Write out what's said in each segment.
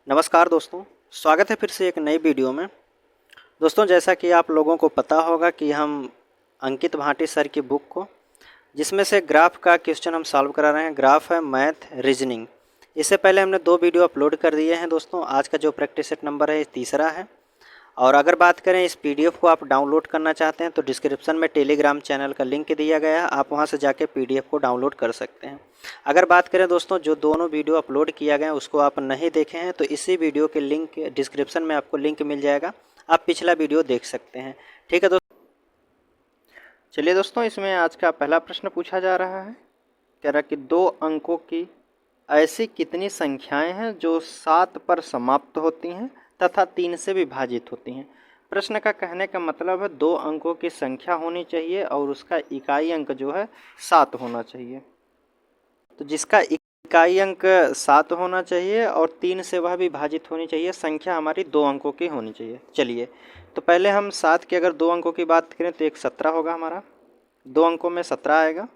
नमस्कार दोस्तों, स्वागत है फिर से एक नई वीडियो में। दोस्तों, जैसा कि आप लोगों को पता होगा कि हम अंकित भाटी सर की बुक को, जिसमें से ग्राफ का क्वेश्चन हम सॉल्व करा रहे हैं। ग्राफ है मैथ रीजनिंग। इससे पहले हमने 2 वीडियो अपलोड कर दिए हैं दोस्तों। आज का जो प्रैक्टिस सेट नंबर है तीसरा है। और अगर बात करें इस पीडीएफ को आप डाउनलोड करना चाहते हैं तो डिस्क्रिप्शन में टेलीग्राम चैनल का लिंक दिया गया है, आप वहां से जाके पीडीएफ को डाउनलोड कर सकते हैं। अगर बात करें दोस्तों, जो दोनों वीडियो अपलोड किया गया है उसको आप नहीं देखे हैं तो इसी वीडियो के लिंक डिस्क्रिप्शन में आपको लिंक मिल जाएगा, आप पिछला वीडियो देख सकते हैं। ठीक है दोस्तों, चलिए दोस्तों, इसमें आज का पहला प्रश्न पूछा जा रहा है। कह रहा कि 2 अंकों की ऐसी कितनी संख्याएं हैं जो 7 पर समाप्त होती हैं तथा 3 से विभाजित होती हैं। प्रश्न का कहने का मतलब है 2 अंकों की संख्या होनी चाहिए और उसका इकाई अंक जो है 7 होना चाहिए। तो जिसका इकाई अंक 7 होना चाहिए और 3 से वह विभाजित होनी चाहिए, संख्या हमारी 2 अंकों की होनी चाहिए। चलिए, तो पहले हम 7 के अगर 2 अंकों की बात करें तो एक 17 होगा हमारा, 2 अंकों में 17 आएगा,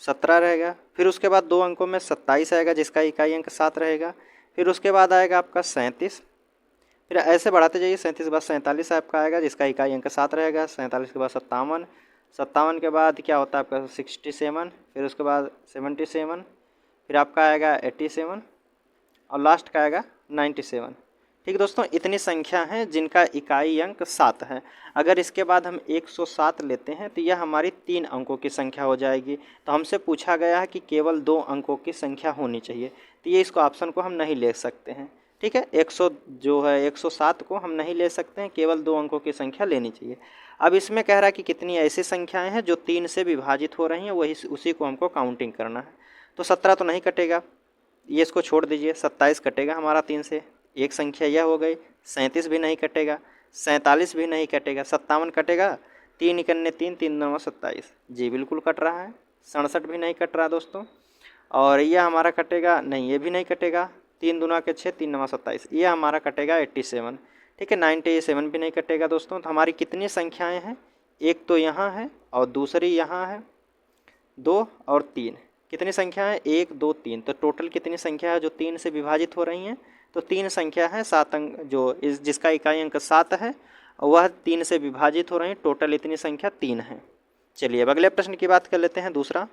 17 रहेगा। फिर उसके बाद 2 अंकों में 27 आएगा जिसका इकाई अंक 7 रहेगा। फिर उसके बाद आएगा आपका 37। फिर ऐसे बढ़ाते जाइए, 37 के बाद 47 आपका आएगा जिसका इकाई अंक 7 रहेगा। 47 के बाद 57, 57 के बाद क्या होता है आपका 67, फिर उसके बाद 77, फिर आपका आएगा 87 और लास्ट का आएगा 97। ठीक दोस्तों, इतनी संख्या है जिनका इकाई अंक 7 है। अगर इसके बाद हम 107 लेते हैं तो यह हमारी 3 अंकों की संख्या हो जाएगी। तो हमसे पूछा गया है कि केवल 2 अंकों की संख्या होनी चाहिए, तो ये इसको ऑप्शन को हम नहीं ले सकते हैं। ठीक है, 107 को हम नहीं ले सकते हैं, केवल 2 अंकों की संख्या लेनी चाहिए। अब इसमें कह रहा है कि कितनी ऐसी संख्याएँ हैं जो 3 से विभाजित हो रही हैं, वही उसी को हमको काउंटिंग करना है। तो 17 तो नहीं कटेगा, ये इसको छोड़ दीजिए। 27 कटेगा हमारा 3 से, एक संख्या यह हो गई। 37 भी नहीं कटेगा, 47 भी नहीं कटेगा, 57 कटेगा। 3 इकन्ने 3, 3 9 27, जी बिल्कुल कट रहा है। 67 भी नहीं कट रहा दोस्तों। और यह हमारा कटेगा नहीं, ये भी नहीं कटेगा। 3 दूना के 6, 3 9 27, ये हमारा कटेगा 87। ठीक है, 97 भी नहीं कटेगा दोस्तों। तो हमारी कितनी संख्याएँ हैं, एक तो यहाँ है और दूसरी यहाँ है, 2 और 3। कितनी संख्या है, 1 2 3। तो टोटल कितनी संख्या है जो 3 से विभाजित हो रही हैं, तो 3 संख्या है। 7 अंक जो इस जिसका इकाई अंक 7 है वह 3 से विभाजित हो रही हैं। टोटल इतनी संख्या 3 है। चलिए अब अगले प्रश्न की बात कर लेते हैं, दूसरा।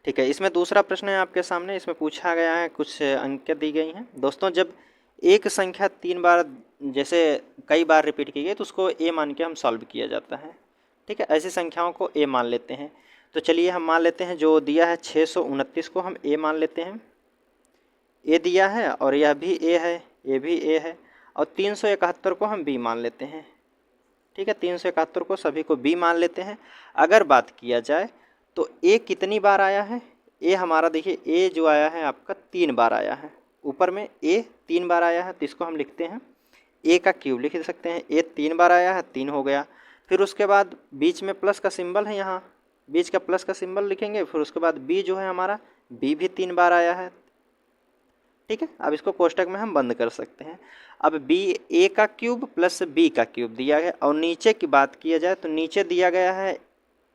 ठीक है, इसमें दूसरा प्रश्न है आपके सामने। इसमें पूछा गया है, कुछ अंक दी गई हैं दोस्तों। जब एक संख्या 3 बार जैसे कई बार रिपीट की गई तो उसको ए मान के हम सॉल्व किया जाता है। ठीक है, ऐसी संख्याओं को ए मान लेते हैं। तो चलिए हम मान लेते हैं, जो दिया है 629 को हम ए मान लेते हैं। ए दिया है और यह भी ए है, ये भी ए है। और 371 को हम बी मान लेते हैं। ठीक है, 371 को सभी को बी मान लेते हैं। अगर बात किया जाए तो ए कितनी बार आया है, ए हमारा देखिए ए जो आया है आपका 3 बार आया है। ऊपर में ए 3 बार आया है तो इसको हम लिखते हैं ए का क्यूब लिख सकते हैं। ए 3 बार आया है, 3 हो गया। फिर उसके बाद बीच में प्लस का सिंबल है, यहाँ बीच का प्लस का सिंबल लिखेंगे। फिर उसके बाद बी जो है हमारा, बी भी 3 बार आया है। ठीक है, अब इसको कोष्टक में हम बंद कर सकते हैं। अब बी ए का क्यूब प्लस बी का क्यूब दिया गया। और नीचे की बात किया जाए तो नीचे दिया गया है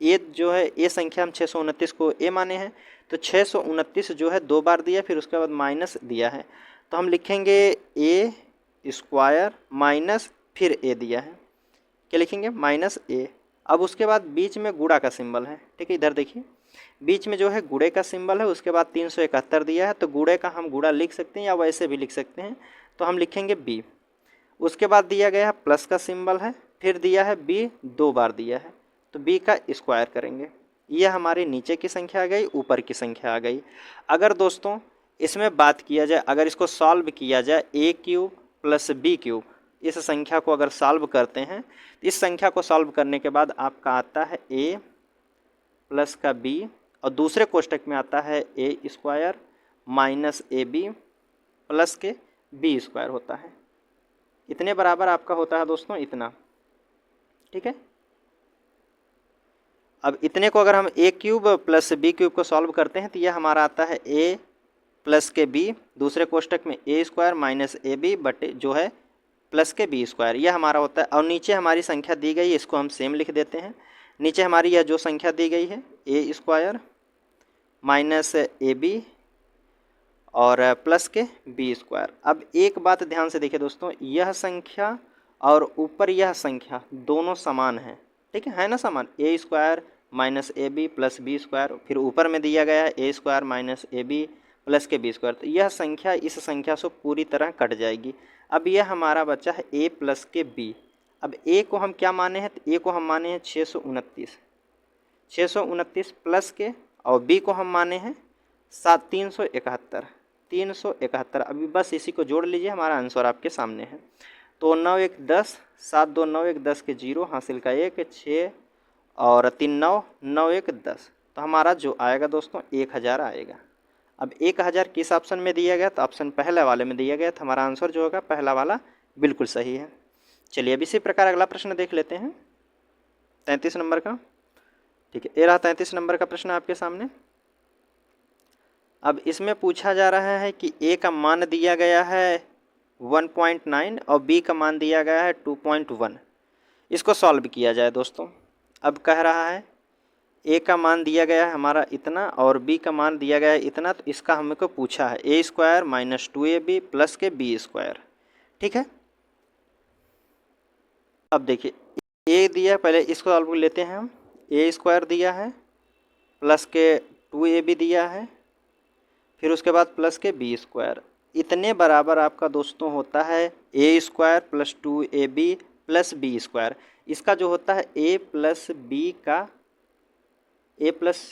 ए जो है, ए संख्या हम 629 को ए माने हैं। तो 629 जो है 2 बार दिया, फिर उसके बाद माइनस दिया है। तो हम लिखेंगे ए स्क्वायर माइनस फिर ए दिया है, क्या लिखेंगे, माइनस ए। अब उसके बाद बीच में गुणा का सिंबल है। ठीक है, इधर देखिए बीच में जो है गुणे का सिंबल है। उसके बाद 371 दिया है, तो गुणे का हम गुणा लिख सकते हैं या वैसे भी लिख सकते हैं। तो हम लिखेंगे बी। उसके बाद दिया गया है प्लस का सिंबल है, फिर दिया है बी 2 बार दिया है, तो बी का स्क्वायर करेंगे। यह हमारी नीचे की संख्या आ गई, ऊपर की संख्या आ गई। अगर दोस्तों इसमें बात किया जाए, अगर इसको सॉल्व किया जाए ए क्यूब प्लस बी क्यूब, इस संख्या को अगर सॉल्व करते हैं तो इस संख्या को सॉल्व करने के बाद आपका आता है ए प्लस का बी और दूसरे कोष्टक में आता है A square minus A B plus के बी स्क्वायर होता है। इतने बराबर आपका होता है दोस्तों, इतना। ठीक है, अब इतने को अगर हम ए क्यूब प्लस बी क्यूब को सॉल्व करते हैं तो यह हमारा आता है ए प्लस के बी, दूसरे कोष्टक में ए स्क्वायर माइनस ए बी बटे जो है प्लस के बी स्क्वायर, यह हमारा होता है। और नीचे हमारी संख्या दी गई है, इसको हम सेम लिख देते हैं। नीचे हमारी यह जो संख्या दी गई है A square minus A B और प्लस के बी स्क्वायर। अब एक बात ध्यान से देखिए दोस्तों, यह संख्या और ऊपर यह संख्या दोनों समान है, ठीक है ना समान, A square minus A B plus B square, फिर ऊपर में दिया गया है A square minus A B plus के बी स्क्वायर, तो यह संख्या इस संख्या से पूरी तरह कट जाएगी। अब यह हमारा बच्चा है ए प्लस के बी। अब ए को हम क्या माने हैं, तो ए को हम माने हैं 629 प्लस के, और बी को हम माने हैं 371। अभी बस इसी को जोड़ लीजिए, हमारा आंसर आपके सामने है। तो 9 1 10, 7 2 9 1 10 के 0 हासिल का 1 6 और 3 9 9 1 10, तो हमारा जो आएगा दोस्तों 1000 आएगा। अब 1000 किस ऑप्शन में दिया गया, तो ऑप्शन पहले वाले में दिया गया, तो हमारा आंसर जो होगा पहला वाला बिल्कुल सही है। चलिए अब इसी प्रकार अगला प्रश्न देख लेते हैं 33 नंबर का। ठीक है, ये रहा 33 नंबर का प्रश्न आपके सामने। अब इसमें पूछा जा रहा है कि ए का मान दिया गया है 1.9 और बी का मान दिया गया है 2.1। इसको सॉल्व किया जाए दोस्तों। अब कह रहा है ए का मान दिया गया है हमारा इतना और बी का मान दिया गया है इतना, तो इसका हमको पूछा है A square minus 2ab plus के बी स्क्वायर। ठीक है, अब देखिए ए दिया, पहले इसको सॉल्व लेते हैं हम। ए स्क्वायर दिया है प्लस के 2ab दिया है, फिर उसके बाद प्लस के बी स्क्वायर, इतने बराबर आपका दोस्तों होता है A square plus 2ab plus B square. इसका जो होता है ए प्लस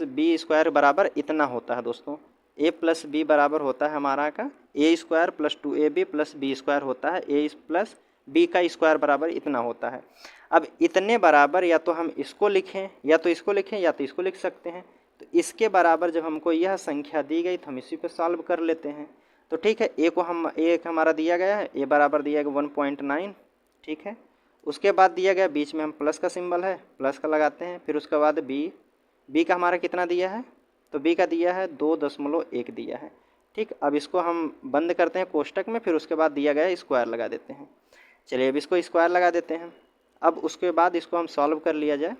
बी स्क्वायर बराबर इतना होता है दोस्तों। ए प्लस बी बराबर होता है हमारा का A square plus 2ab plus B square होता है ए प्लस बी का स्क्वायर बराबर इतना होता है। अब इतने बराबर या तो हम इसको लिखें या तो इसको लिखें या तो इसको लिख सकते हैं। तो इसके बराबर जब हमको यह संख्या दी गई तो हम इसी पे सॉल्व कर लेते हैं। तो ठीक है, ए हमारा दिया गया है, ए बराबर दिया गया 1.9। ठीक है, उसके बाद दिया गया बीच में हम प्लस का सिंबल है, प्लस का लगाते हैं। फिर उसके बाद बी का हमारा कितना दिया है, तो बी का दिया है 2.1 दिया है। ठीक, अब इसको हम बंद करते हैं कोष्टक में, फिर उसके बाद दिया गया स्क्वायर लगा देते हैं। चलिए अब इसको स्क्वायर लगा देते हैं। अब उसके बाद इसको हम सॉल्व कर लिया जाए।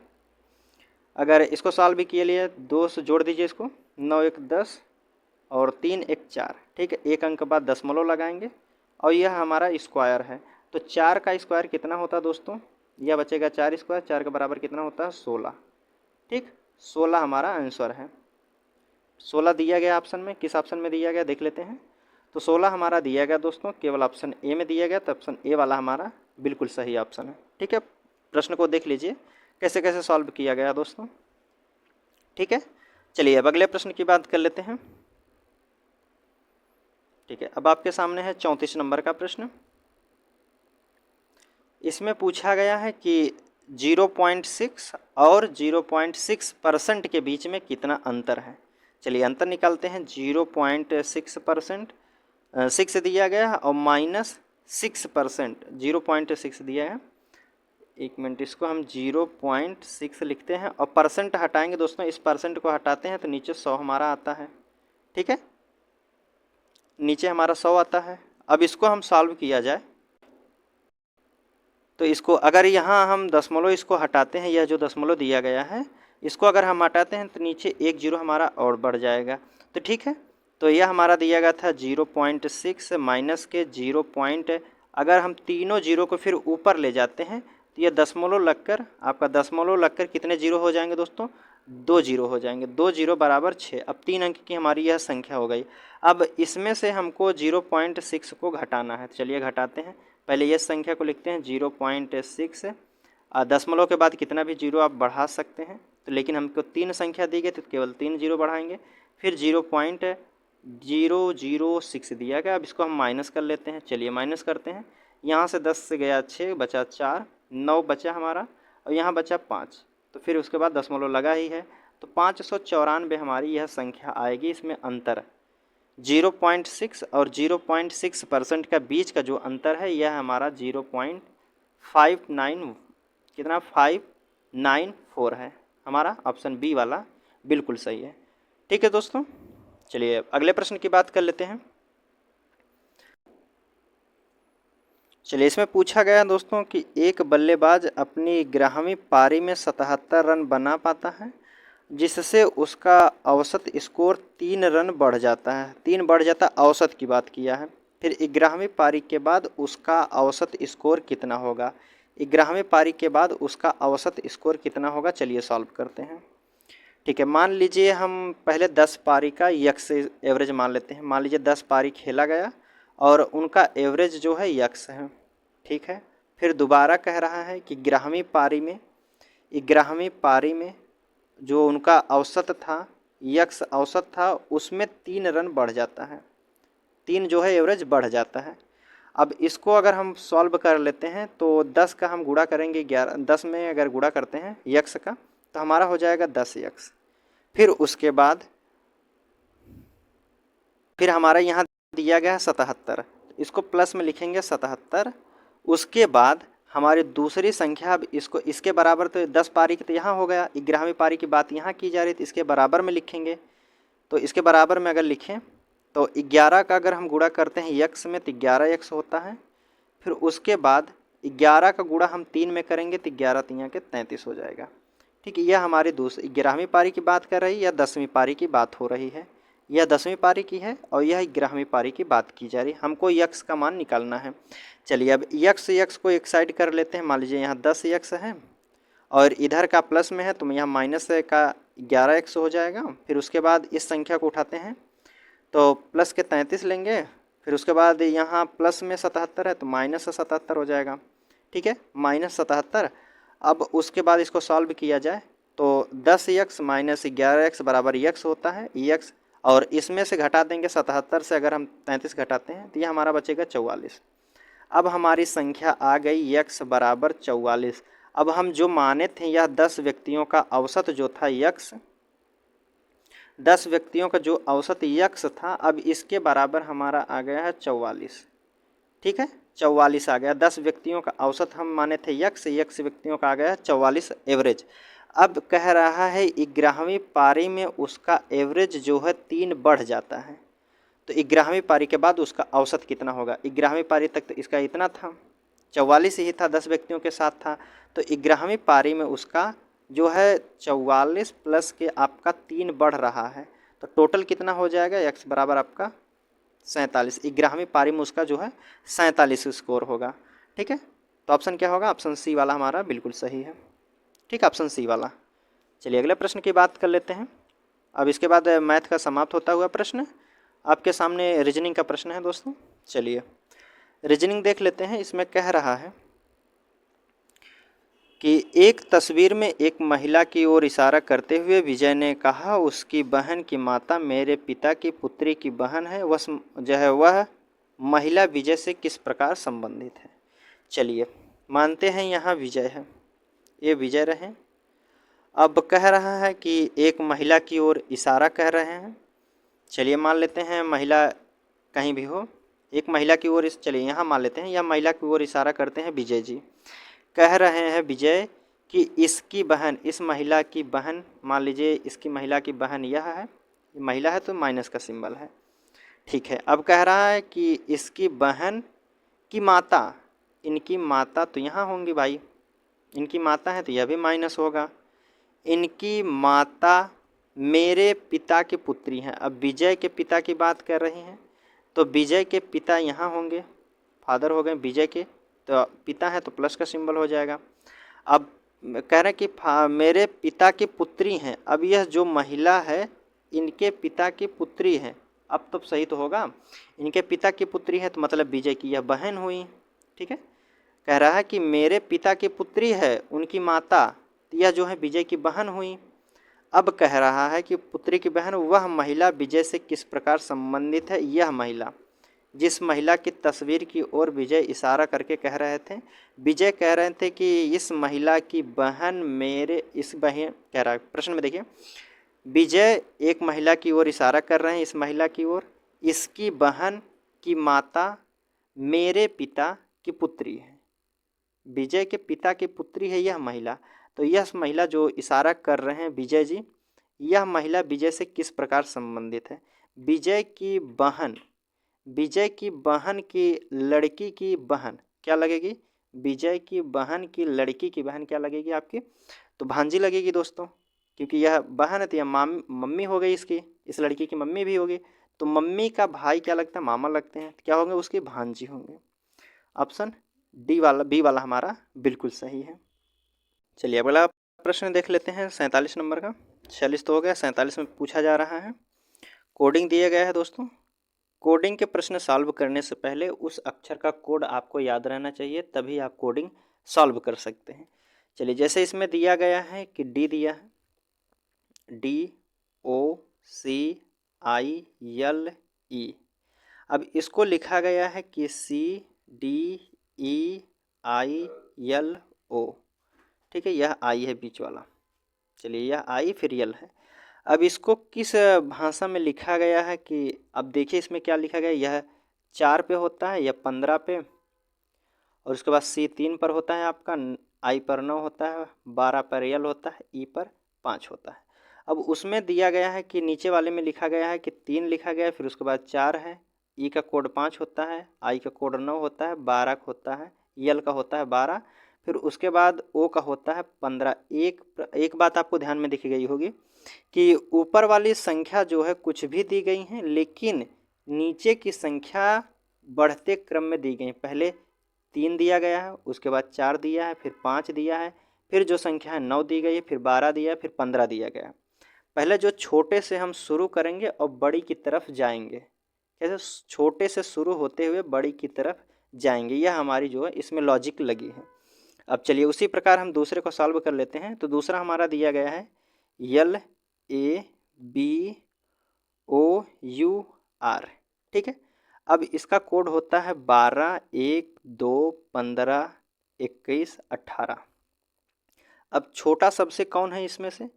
अगर इसको सॉल्व भी किए लिए 2 से जोड़ दीजिए इसको, 9 1 10 और 3 1 4। ठीक है, एक अंक बाद दशमलव लगाएंगे और यह हमारा स्क्वायर है। तो 4 का स्क्वायर कितना होता है दोस्तों, यह बचेगा 4 स्क्वायर, 4 के बराबर कितना होता है 16। ठीक, 16 हमारा आंसर है। 16 दिया गया ऑप्शन में, किस ऑप्शन में दिया गया देख लेते हैं। तो 16 हमारा दिया गया दोस्तों, केवल ऑप्शन ए में दिया गया, तो ऑप्शन ए वाला हमारा बिल्कुल सही ऑप्शन है। ठीक है, प्रश्न को देख लीजिए कैसे कैसे सॉल्व किया गया दोस्तों। ठीक है, चलिए अब अगले प्रश्न की बात कर लेते हैं। ठीक है, अब आपके सामने है 34 नंबर का प्रश्न। इसमें पूछा गया है कि 0.6 और 0.6% के बीच में कितना अंतर है। चलिए अंतर निकालते हैं। 0.6%, 6 दिया गया है और माइनस 6%, 0.6 दिया है। एक मिनट, इसको हम 0.6 लिखते हैं और परसेंट हटाएंगे दोस्तों। इस परसेंट को हटाते हैं तो नीचे 100 हमारा आता है। ठीक है, नीचे हमारा 100 आता है। अब इसको हम सॉल्व किया जाए तो इसको अगर यहाँ हम दशमलव इसको हटाते हैं, यह जो दशमलव दिया गया है इसको अगर हम हटाते हैं तो नीचे 1 0 हमारा और बढ़ जाएगा। तो ठीक है, तो यह हमारा दिया गया था 0.6 माइनस के 0. अगर हम तीनों जीरो को फिर ऊपर ले जाते हैं तो यह दशमलव लगकर आपका दशमलव लगकर कितने जीरो हो जाएंगे दोस्तों, 2 0 हो जाएंगे। 2 0 बराबर 6। अब 3 अंक की हमारी यह संख्या हो गई। अब इसमें से हमको 0.6 को घटाना है, तो चलिए घटाते हैं। पहले यह संख्या को लिखते हैं 0.6, दशमलव के बाद कितना भी जीरो आप बढ़ा सकते हैं, तो लेकिन हमको 3 संख्या दी गई तो केवल 3 जीरो बढ़ाएंगे। फिर 0.006 दिया गया। अब इसको हम माइनस कर लेते हैं। चलिए माइनस करते हैं। यहाँ से 10 से गया 6, बचा 4, 9 बचा हमारा और यहाँ बचा 5, तो फिर उसके बाद दशमलव लगा ही है, तो 594 हमारी यह संख्या आएगी। इसमें अंतर 0.6 और 0.6% का बीच का जो अंतर है यह हमारा 0.59 कितना 594 है। हमारा ऑप्शन बी वाला बिल्कुल सही है। ठीक है दोस्तों, चलिए अगले प्रश्न की बात कर लेते हैं। चलिए इसमें पूछा गया दोस्तों कि एक बल्लेबाज अपनी 11वीं पारी में 77 रन बना पाता है जिससे उसका औसत स्कोर 3 रन बढ़ जाता है। 3 बढ़ जाता है, औसत की बात किया है। फिर 11वीं पारी के बाद उसका औसत स्कोर कितना होगा। 11वीं पारी के बाद उसका औसत स्कोर कितना होगा, चलिए सॉल्व करते हैं। ठीक है, मान लीजिए हम पहले 10 पारी का यक्स एवरेज मान लेते हैं। मान लीजिए 10 पारी खेला गया और उनका एवरेज जो है यक्स है। ठीक है, फिर दोबारा कह रहा है कि 11वीं पारी में जो उनका औसत था, यक्स औसत था, उसमें 3 रन बढ़ जाता है। 3 जो है एवरेज बढ़ जाता है। अब इसको अगर हम सॉल्व कर लेते हैं तो 10 का हम गुणा करेंगे 10 में अगर गुणा करते हैं यक्स का तो हमारा हो जाएगा 10 यक्स। फिर उसके बाद फिर हमारा यहाँ दिया गया है 77, इसको प्लस में लिखेंगे 77। उसके बाद हमारी दूसरी संख्या, अब इसको इसके बराबर, तो 10 पारी की तो यहाँ हो गया, 11वीं पारी की बात यहाँ की जा रही थी, इसके बराबर में लिखेंगे। तो इसके बराबर में अगर लिखें तो 11 का अगर हम गुणा करते हैं यक्स में तो 11 यक्स होता है। फिर उसके बाद 11 का गुणा हम 3 में करेंगे तो 11 तियाँ के 33 हो जाएगा। ठीक है, यह हमारी 11वीं पारी की बात कर रही है या 10वीं पारी की बात हो रही है। यह 10वीं पारी की है और यह 11वीं पारी की बात की जा रही है। हमको यक्स का मान निकालना है। चलिए अब यक्स को एक साइड कर लेते हैं। मान लीजिए यहाँ 10 यक्स है और इधर का प्लस में है तो यहाँ माइनस का 11 एक्स हो जाएगा। फिर उसके बाद इस संख्या को उठाते हैं तो प्लस के 33 लेंगे। फिर उसके बाद यहाँ प्लस में 77 है तो माइनस 77 हो जाएगा। ठीक है, माइनस 77। अब उसके बाद इसको सॉल्व किया जाए तो 10 यक्स माइनस 11 एक्स बराबर यक्स होता है, यक्स, और इसमें से घटा देंगे 77 से अगर हम 33 घटाते हैं तो ये हमारा बचेगा 44। अब हमारी संख्या आ गई यक्स बराबर 44। अब हम जो माने थे यह 10 व्यक्तियों का औसत जो था यक्स, 10 व्यक्तियों का जो औसत यक्स था, अब इसके बराबर हमारा आ गया है 44। ठीक है, 44 आ गया। 10 व्यक्तियों का औसत हम माने थे यक्स व्यक्तियों का आ गया 44 एवरेज। अब कह रहा है 11वीं पारी में उसका एवरेज जो है 3 बढ़ जाता है। तो 11वीं पारी के बाद उसका औसत कितना होगा। 11वीं पारी तक तो इसका इतना था, 44 ही था, 10 व्यक्तियों के साथ था। तो 11वीं पारी में उसका जो है 44 प्लस के आपका 3 बढ़ रहा है तो टोटल कितना हो जाएगा, एक्स बराबर आपका 47। 11वीं पारी में उसका जो है 47 स्कोर होगा। ठीक है, तो ऑप्शन क्या होगा, ऑप्शन सी वाला हमारा बिल्कुल सही है। ठीक है, ऑप्शन सी वाला। चलिए अगले प्रश्न की बात कर लेते हैं। अब इसके बाद मैथ का समाप्त होता हुआ प्रश्न आपके सामने रीजनिंग का प्रश्न है दोस्तों। चलिए रीजनिंग देख लेते हैं। इसमें कह रहा है कि एक तस्वीर में एक महिला की ओर इशारा करते हुए विजय ने कहा, उसकी बहन की माता मेरे पिता की पुत्री की बहन है, वह महिला विजय से किस प्रकार संबंधित है। चलिए मानते हैं यहाँ विजय है, ये विजय रहे। अब कह रहा है कि एक महिला की ओर इशारा कह रहे हैं। चलिए मान लेते हैं महिला कहीं भी हो, एक महिला की ओर, चलिए यहाँ मान लेते हैं यह महिला की ओर इशारा करते हैं विजय जी। कह रहे हैं विजय कि इसकी बहन, इस महिला की बहन, मान लीजिए इसकी महिला की बहन यह है, महिला है तो माइनस का सिंबल है। ठीक है, अब कह रहा है कि इसकी बहन की माता, इनकी माता तो यहाँ होंगी भाई, इनकी माता है तो यह भी माइनस होगा। इनकी माता मेरे पिता की पुत्री हैं। अब विजय के पिता की बात कर रही हैं तो विजय के पिता यहाँ होंगे, फादर हो गए विजय के, तो पिता है तो प्लस का सिंबल हो जाएगा। अब कह रहे हैं कि मेरे पिता की पुत्री हैं। अब यह जो महिला है इनके पिता की पुत्री है, अब तो सही तो होगा, इनके पिता की पुत्री है तो मतलब विजय की यह बहन हुई। ठीक है, कह रहा है कि मेरे पिता की पुत्री है उनकी माता, यह जो है विजय की बहन हुई। अब कह रहा है कि पुत्री की बहन वह महिला विजय से किस प्रकार संबंधित है। यह महिला, जिस महिला की तस्वीर की ओर विजय इशारा करके कह रहे थे, विजय कह रहे थे कि इस महिला की बहन मेरे, इस बहन कह रहा है प्रश्न में देखिए, विजय एक महिला की ओर इशारा कर रहे हैं, इस महिला की ओर, इसकी बहन की माता मेरे पिता की पुत्री है, विजय के पिता की पुत्री है यह महिला। तो यह महिला जो इशारा कर रहे हैं विजय जी, यह महिला विजय से किस प्रकार संबंधित है। विजय की बहन, विजय की बहन की लड़की की बहन क्या लगेगी, विजय की बहन की लड़की की बहन क्या लगेगी आपकी, तो भांजी लगेगी दोस्तों। क्योंकि यह बहन है तो यह मम्मी हो गई, इसकी इस लड़की की मम्मी भी होगी। तो मम्मी का भाई क्या लगता है, मामा लगते हैं, क्या होंगे, उसके भांजी होंगे। ऑप्शन बी वाला हमारा बिल्कुल सही है। चलिए अगला प्रश्न देख लेते हैं 47 नंबर का। 46 तो हो गया, 47 में पूछा जा रहा है। कोडिंग दिया गया है दोस्तों। कोडिंग के प्रश्न सॉल्व करने से पहले उस अक्षर का कोड आपको याद रहना चाहिए, तभी आप कोडिंग सॉल्व कर सकते हैं। चलिए जैसे इसमें दिया गया है कि डी दिया है, DOCILE। अब इसको लिखा गया है कि CDEILO। ठीक है, यह आई है बीच वाला। चलिए यह आई फिर यल है। अब इसको किस भाषा में लिखा गया है कि अब देखिए इसमें क्या लिखा गया है, यह 4 पे होता है, यह 15 पे, और उसके बाद C 3 पर होता है आपका, आई पर 9 होता है, 12 पर यल होता है, ई पर 5 होता है। अब उसमें दिया गया है कि नीचे वाले में लिखा गया है कि 3 लिखा गया है, फिर उसके बाद 4 है, ई का कोड 5 होता है, आई का कोड 9 होता है, 12 का होता है, यल का होता है 12, फिर उसके बाद ओ का होता है 15। एक बात आपको ध्यान में दिखी गई होगी कि ऊपर वाली संख्या जो है कुछ भी दी गई हैं, लेकिन नीचे की संख्या बढ़ते क्रम में दी गई। पहले 3 दिया गया है, उसके बाद 4 दिया है, फिर 5 दिया है, फिर जो संख्या है 9 दी गई है, फिर 12 दिया है, फिर 15 दिया गया है। पहले जो छोटे से हम शुरू करेंगे और बड़ी की तरफ जाएंगे, कैसे छोटे से शुरू होते हुए बड़ी की तरफ जाएंगे, यह हमारी जो है इसमें लॉजिक लगी है। अब चलिए उसी प्रकार हम दूसरे को सॉल्व कर लेते हैं। तो दूसरा हमारा दिया गया है LABOUR। ठीक है, अब इसका कोड होता है 12, 1, 2, 15, 21, 18। अब छोटा सबसे कौन है इसमें से,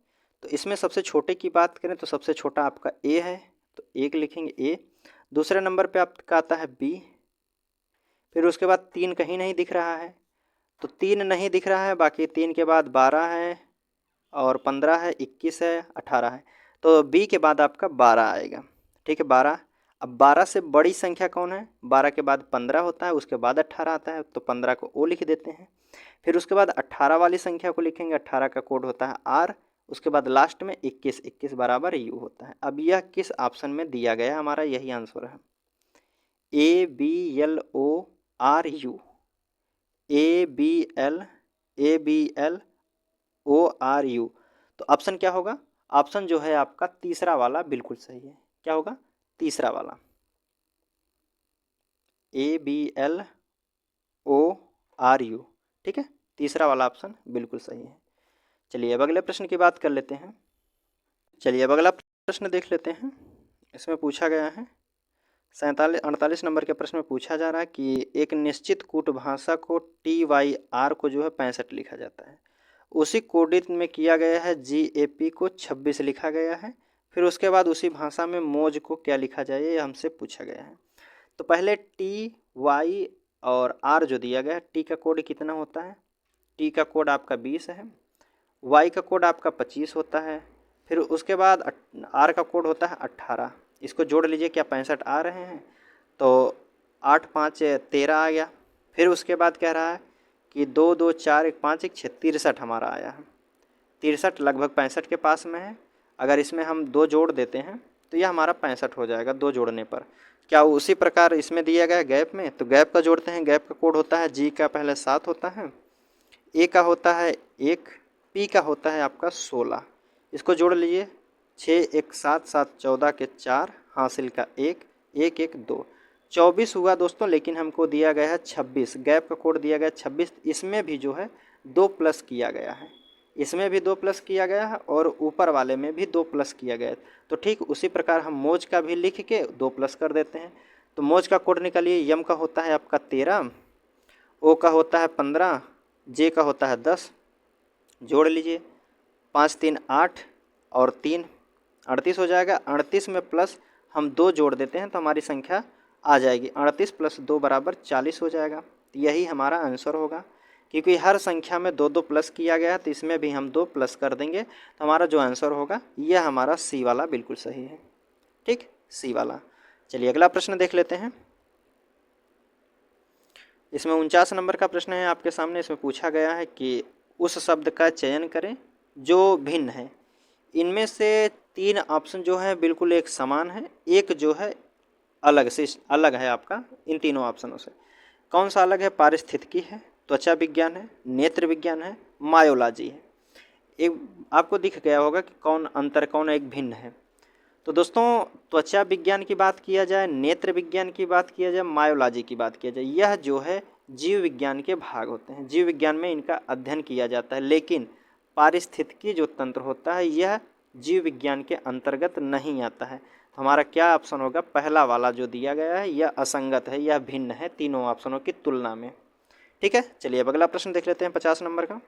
तो इसमें सबसे छोटे की बात करें तो सबसे छोटा आपका ए है, तो 1 लिखेंगे ए। दूसरे नंबर पे आपका आता है बी, फिर उसके बाद 3 कहीं नहीं दिख रहा है, तो 3 नहीं दिख रहा है, बाकी 3 के बाद 12 है और 15 है, 21 है, 18 है, तो बी के बाद आपका 12 आएगा। ठीक है, 12। अब 12 से बड़ी संख्या कौन है, 12 के बाद 15 होता है, उसके बाद 18 आता है, तो 15 को ओ लिख देते हैं। फिर उसके बाद 18 वाली संख्या को लिखेंगे, 18 का कोड होता है आर, उसके बाद लास्ट में 21, 21 बराबर यू होता है। अब यह किस ऑप्शन में दिया गया, हमारा यही आंसर है, ABLORU, ABLORU। तो ऑप्शन क्या होगा, ऑप्शन जो है आपका तीसरा वाला बिल्कुल सही है। क्या होगा, तीसरा वाला, ABLORU। ठीक है, तीसरा वाला ऑप्शन बिल्कुल सही है। चलिए अब अगले प्रश्न की बात कर लेते हैं। चलिए अब अगला प्रश्न देख लेते हैं। इसमें पूछा गया है 48 नंबर के प्रश्न में पूछा जा रहा है कि एक निश्चित कूट भाषा को TYR को जो है 65 लिखा जाता है, उसी कोडित में किया गया है GAP को 26 लिखा गया है, फिर उसके बाद उसी भाषा में मोज को क्या लिखा जाए, ये हमसे पूछा गया है। तो पहले TY और R जो दिया गया है, टी का कोड कितना होता है, टी का कोड आपका 20 है, वाई का कोड आपका 25 होता है, फिर उसके बाद आर का कोड होता है 18। इसको जोड़ लीजिए, क्या 65 आ रहे हैं, तो 8 5 13 आ गया। फिर उसके बाद कह रहा है कि 2 2 4 1 5 1 6 63 हमारा आया है। 63 लगभग 65 के पास में है। अगर इसमें हम 2 जोड़ देते हैं तो यह हमारा 65 हो जाएगा 2 जोड़ने पर। क्या उसी प्रकार इसमें दिया गया गैप में, तो गैप का जोड़ते हैं। गैप का कोड होता है जी का पहले 7 होता है, ए का होता है 1, पी का होता है आपका 16। इसको जोड़ लीजिए, 6 1 7 7 14 के 4 हासिल का 1 1 1 2 24 हुआ दोस्तों। लेकिन हमको दिया गया है 26, गैप का कोड दिया गया है 26। इसमें भी जो है 2 प्लस किया गया है, इसमें भी 2 प्लस किया गया है और ऊपर वाले में भी 2 प्लस किया गया है। तो ठीक उसी प्रकार हम मोज का भी लिख के 2 प्लस कर देते हैं। तो मोज का कोड निकालिए, यम का होता है आपका 13, ओ का होता है 15, जे का होता है 10। जोड़ लीजिए, 5 3 8 और 3 38 हो जाएगा। 38 में प्लस हम 2 जोड़ देते हैं तो हमारी संख्या आ जाएगी, 38 + 2 = 40 हो जाएगा। यही हमारा आंसर होगा, क्योंकि हर संख्या में 2 2 प्लस किया गया है, तो इसमें भी हम 2 प्लस कर देंगे तो हमारा जो आंसर होगा यह हमारा सी वाला बिल्कुल सही है। ठीक, सी वाला। चलिए अगला प्रश्न देख लेते हैं। इसमें 49 नंबर का प्रश्न है आपके सामने। इसमें पूछा गया है कि उस शब्द का चयन करें जो भिन्न है। इनमें से 3 ऑप्शन जो है बिल्कुल एक समान है, एक जो है अलग है आपका इन तीनों ऑप्शनों से। कौन सा अलग है? पारिस्थितिकी है, त्वचा विज्ञान है, नेत्र विज्ञान है, मायोलॉजी है। एक आपको दिख गया होगा कि कौन अंतर, कौन एक भिन्न है। तो दोस्तों त्वचा विज्ञान की बात किया जाए, नेत्र विज्ञान की बात किया जाए, मायोलॉजी की बात किया जाए, यह जो है जीव विज्ञान के भाग होते हैं। जीव विज्ञान में इनका अध्ययन किया जाता है, लेकिन पारिस्थितिकी जो तंत्र होता है यह जीव विज्ञान के अंतर्गत नहीं आता है। तो हमारा क्या ऑप्शन होगा? पहला वाला जो दिया गया है यह असंगत है, यह भिन्न है तीनों ऑप्शनों की तुलना में। ठीक है, चलिए अब अगला प्रश्न देख लेते हैं 50 नंबर का।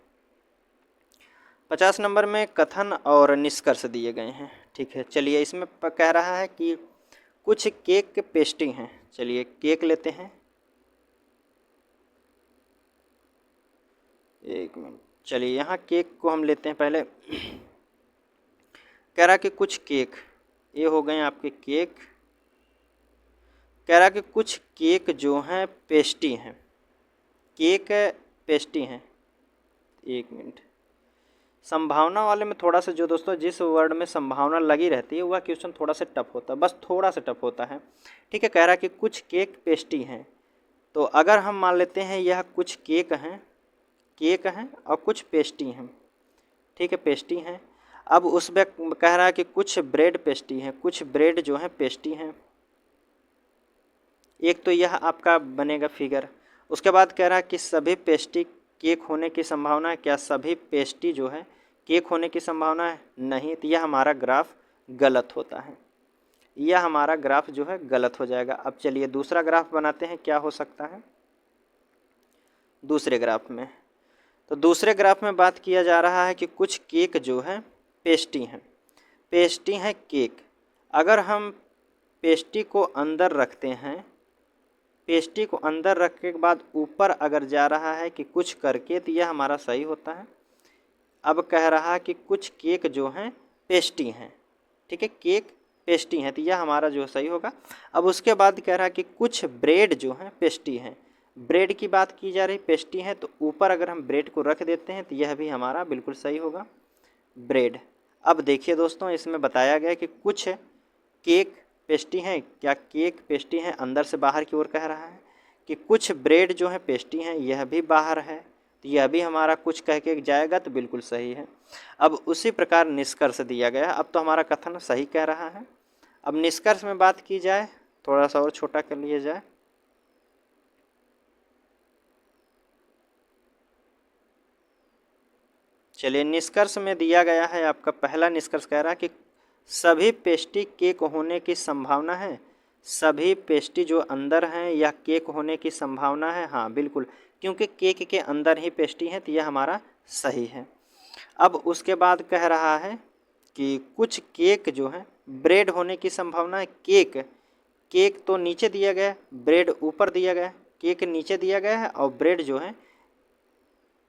50 नंबर में कथन और निष्कर्ष दिए गए हैं। ठीक है, चलिए इसमें कह रहा है कि कुछ केक के पेस्ट्री हैं। चलिए केक लेते हैं, एक मिनट। चलिए यहाँ केक को हम लेते हैं पहले। कह रहा कि कुछ केक, ये हो गए आपके केक। कह रहा कि कुछ केक जो हैं पेस्ट्री हैं, केक पेस्ट्री हैं। एक मिनट, संभावना वाले में थोड़ा सा जो दोस्तों जिस वर्ड में संभावना लगी रहती है वह क्वेश्चन थोड़ा सा टफ होता है, बस थोड़ा सा टफ होता है। ठीक है, कह रहा कि कुछ केक पेस्ट्री हैं। तो अगर हम मान लेते हैं यह कुछ केक हैं और कुछ पेस्ट्री हैं। ठीक है, पेस्ट्री हैं। अब उसमें कह रहा है कि कुछ ब्रेड पेस्ट्री हैं, कुछ ब्रेड जो है पेस्ट्री हैं। एक तो यह आपका बनेगा फिगर। उसके बाद कह रहा है कि सभी पेस्ट्री केक होने की संभावना है। क्या सभी पेस्ट्री जो है केक होने की संभावना है? नहीं। तो यह हमारा ग्राफ गलत होता है, यह हमारा ग्राफ जो है गलत हो जाएगा। अब चलिए दूसरा ग्राफ बनाते हैं, क्या हो सकता है दूसरे ग्राफ में। तो दूसरे ग्राफ में बात किया जा रहा है कि कुछ केक जो है पेस्ट्री हैं, पेस्ट्री हैं केक। अगर हम पेस्ट्री को अंदर रखते हैं, पेस्ट्री को अंदर रखने के बाद ऊपर अगर जा रहा है कि कुछ करके, तो यह हमारा सही होता है। अब कह रहा है कि कुछ केक जो हैं पेस्ट्री हैं। ठीक है, केक पेस्ट्री हैं, तो यह हमारा जो सही होगा। अब उसके बाद कह रहा है कि कुछ ब्रेड जो हैं पेस्ट्री हैं। ब्रेड की बात की जा रही, पेस्ट्री हैं, तो ऊपर अगर हम ब्रेड को रख देते हैं तो यह भी हमारा बिल्कुल सही होगा, ब्रेड। अब देखिए दोस्तों इसमें बताया गया कि कुछ केक पेस्ट्री हैं। क्या केक पेस्ट्री हैं? अंदर से बाहर की ओर कह रहा है कि कुछ ब्रेड जो है पेस्ट्री हैं, यह भी बाहर है, तो यह भी हमारा कुछ कह के जाएगा, तो बिल्कुल सही है। अब उसी प्रकार निष्कर्ष दिया गया। अब तो हमारा कथन सही कह रहा है। अब निष्कर्ष में बात की जाए, थोड़ा सा और छोटा कर लिया जाए। चलिए निष्कर्ष में दिया गया है, आपका पहला निष्कर्ष कह रहा है कि सभी पेस्ट्री केक होने की संभावना है। सभी पेस्ट्री जो अंदर हैं या केक होने की संभावना है। हाँ बिल्कुल, क्योंकि केक के अंदर ही पेस्ट्री है, तो यह हमारा सही है। अब उसके बाद कह रहा है कि कुछ केक जो है ब्रेड होने की संभावना है। केक, केक तो नीचे दिया गया, ब्रेड ऊपर दिया गया। केक नीचे दिया गया है और ब्रेड जो है,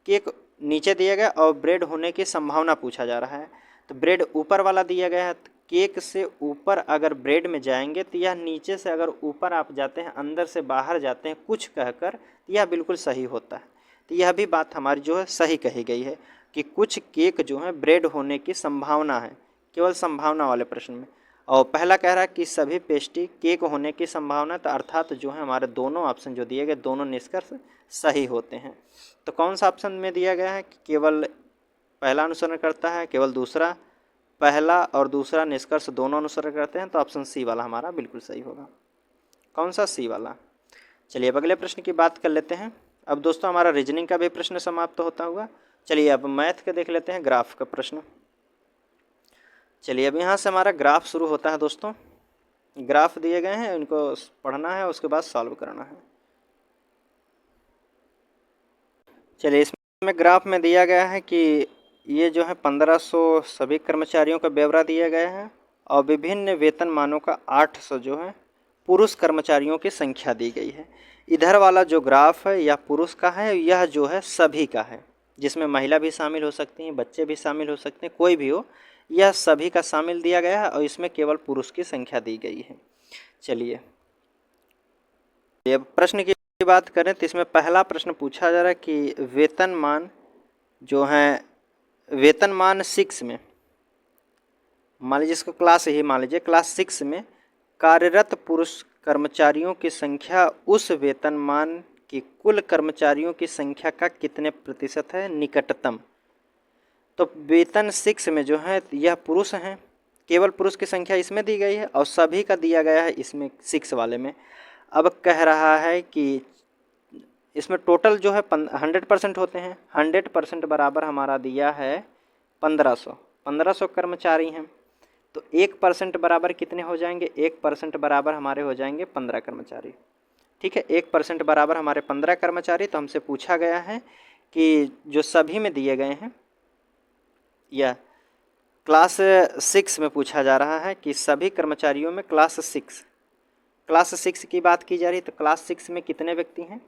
केक नीचे दिया गया और ब्रेड होने की संभावना पूछा जा रहा है। तो ब्रेड ऊपर वाला दिया गया है, तो केक से ऊपर अगर ब्रेड में जाएंगे तो यह नीचे से अगर ऊपर आप जाते हैं, अंदर से बाहर जाते हैं कुछ कहकर, तो यह बिल्कुल सही होता है। तो यह भी बात हमारी जो है सही कही गई है कि कुछ केक जो है ब्रेड होने की संभावना है, केवल संभावना वाले प्रश्न में। और पहला कह रहा है कि सभी पेस्ट्री केक होने की संभावना, तो अर्थात जो है हमारे दोनों ऑप्शन जो दिए गए, दोनों निष्कर्ष सही होते हैं। तो कौन सा ऑप्शन में दिया गया है कि केवल पहला अनुसरण करता है, केवल दूसरा? पहला और दूसरा निष्कर्ष दोनों अनुसरण करते हैं, तो ऑप्शन सी वाला हमारा बिल्कुल सही होगा। कौन सा? सी वाला। चलिए अब अगले प्रश्न की बात कर लेते हैं। अब दोस्तों हमारा रीजनिंग का भी प्रश्न समाप्त होता हुआ। चलिए अब मैथ का देख लेते हैं, ग्राफ का प्रश्न। चलिए अब यहाँ से हमारा ग्राफ शुरू होता है दोस्तों। ग्राफ दिए गए हैं, इनको पढ़ना है, उसके बाद सॉल्व करना है। चलिए इसमें ग्राफ में दिया गया है कि ये जो है 1500 सभी कर्मचारियों का ब्यौरा दिया गया है और विभिन्न वेतनमानों का 800 जो है पुरुष कर्मचारियों की संख्या दी गई है। इधर वाला जो ग्राफ है यह पुरुष का है, यह जो है सभी का है, जिसमें महिला भी शामिल हो सकती हैं, बच्चे भी शामिल हो सकते हैं, कोई भी हो, यह सभी का शामिल दिया गया है और इसमें केवल पुरुष की संख्या दी गई है। चलिए ये प्रश्न की बात करें तो इसमें पहला प्रश्न पूछा जा रहा है कि वेतनमान जो है, वेतनमान 6 में मान लीजिए इसको क्लास ही मान लीजिए, क्लास 6 में कार्यरत पुरुष कर्मचारियों की संख्या उस वेतनमान की कुल कर्मचारियों की संख्या का कितने प्रतिशत है निकटतम। तो वेतन 6 में जो है यह पुरुष हैं, केवल पुरुष की संख्या इसमें दी गई है और सभी का दिया गया है इसमें 6 वाले में। अब कह रहा है कि इसमें टोटल जो है 100% होते हैं, 100% बराबर हमारा दिया है 1500 कर्मचारी हैं। तो 1% बराबर कितने हो जाएंगे, 1% बराबर हमारे हो जाएंगे 15 कर्मचारी। ठीक है, 1% बराबर हमारे 15 कर्मचारी। तो हमसे पूछा गया है कि जो सभी में दिए गए हैं, या क्लास 6 में पूछा जा रहा है कि सभी कर्मचारियों में क्लास 6 की बात की जा रही है। तो क्लास 6 में कितने व्यक्ति हैं,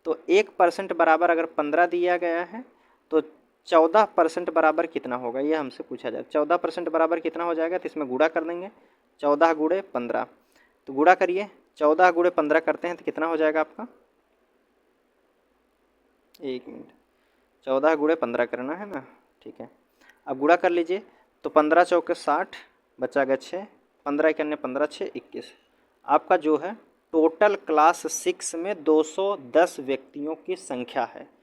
तो 1% बराबर अगर 15 दिया गया है तो 14% बराबर कितना होगा, ये हमसे पूछा जाए। 14% बराबर कितना हो जाएगा, तो इसमें गुणा कर देंगे, 14 गुणे 15। तो गुणा करिए, 14 गुणे 15 करते हैं तो कितना हो जाएगा आपका, 1 मिनट, 14 गुणे 15 करना है ना, ठीक है। अब गुणा कर लीजिए, तो 15 चौके 60, बचा गया 6, 15 इक्यानवे 15 6 21। आपका जो है टोटल क्लास 6 में 210 व्यक्तियों की संख्या है।